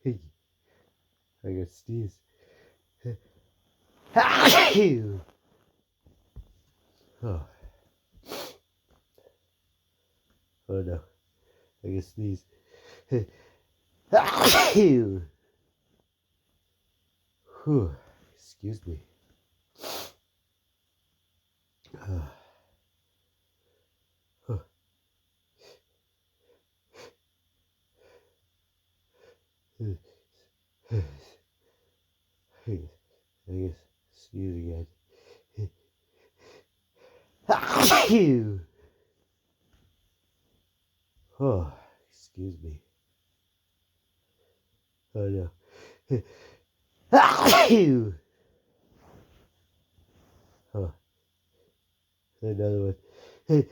I gotta sneeze. Oh, oh no, I gotta sneeze. Whew. Excuse me. I guess sneeze again. Oh, excuse me. Oh no. Oh, another one.